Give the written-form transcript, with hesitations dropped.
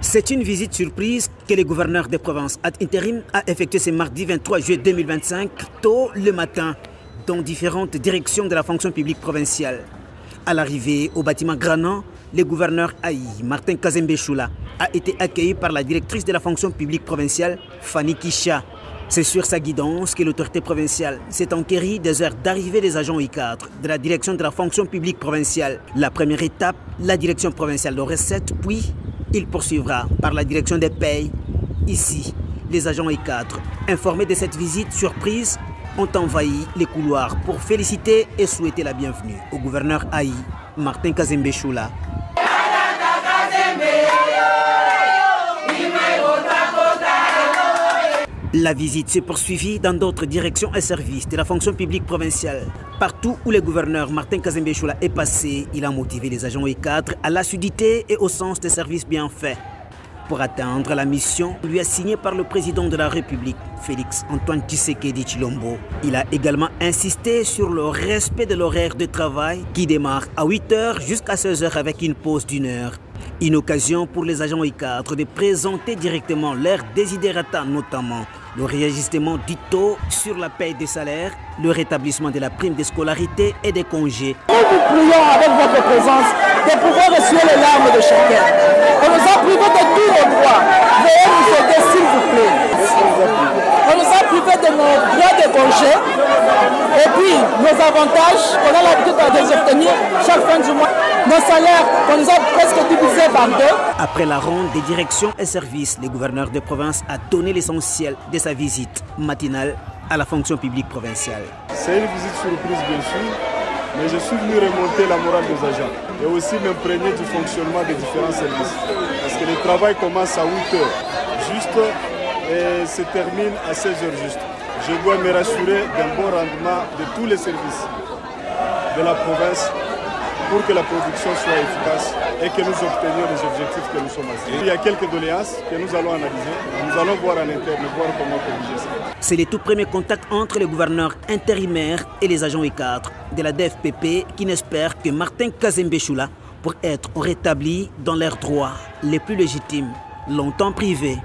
C'est une visite surprise que le gouverneur des provinces ad intérim a effectuée ce mardi 23 juillet 2025, tôt le matin, dans différentes directions de la fonction publique provinciale. À l'arrivée au bâtiment Granon, le gouverneur Haï, Martin Kazembe Choula, a été accueilli par la directrice de la fonction publique provinciale, Fanny Kisha. C'est sur sa guidance que l'autorité provinciale s'est enquérie des heures d'arrivée des agents I4 de la direction de la fonction publique provinciale. La première étape, la direction provinciale de recettes, puis il poursuivra par la direction des payes. Ici, les agents I4, informés de cette visite surprise, ont envahi les couloirs pour féliciter et souhaiter la bienvenue au gouverneur Haï, Martin Kazembe Choula. La visite s'est poursuivie dans d'autres directions et services de la fonction publique provinciale. Partout où le gouverneur Martin Kazembe Choula est passé, il a motivé les agents I4 à l'assiduité et au sens des services bien faits. Pour atteindre la mission lui assignée par le président de la République, Félix Antoine Tshisekedi Tshilombo. Il a également insisté sur le respect de l'horaire de travail qui démarre à 8 h jusqu'à 16 h avec une pause d'1 heure. Une occasion pour les agents I4 de présenter directement leurs désidérata, notamment le réajustement du taux sur la paie des salaires, le rétablissement de la prime de scolarité et des congés. Nous vous prions avec votre présence de pouvoir essuyer les larmes de chacun. On nous a privés de tous nos droits. Veuillez nous aider s'il vous plaît. On nous a privés de nos droits de congé et puis nos avantages qu'on a l'habitude d'obtenir chaque fin du mois. Nos salaires qu'on nous a presque divisés par 2. Après la ronde des directions et services, le gouverneur de province a donné l'essentiel de sa visite matinale à la fonction publique provinciale. C'est une visite surprise bien sûr, mais je suis venu remonter la morale des agents et aussi m'imprégner du fonctionnement des différents services. Parce que le travail commence à 8 h juste et se termine à 16 h juste. Je dois me rassurer d'un bon rendement de tous les services de la province pour que la production soit efficace et que nous obtenions les objectifs que nous sommes assignés. Il y a quelques doléances que nous allons analyser. Nous allons voir en interne, voir comment corriger ça. C'est le tout premier contact entre le gouverneur intérimaire et les agents I4 de la DFPP qui n'espèrent que Martin Kazembe Choula pour être rétabli dans leurs droits les plus légitimes, longtemps privés.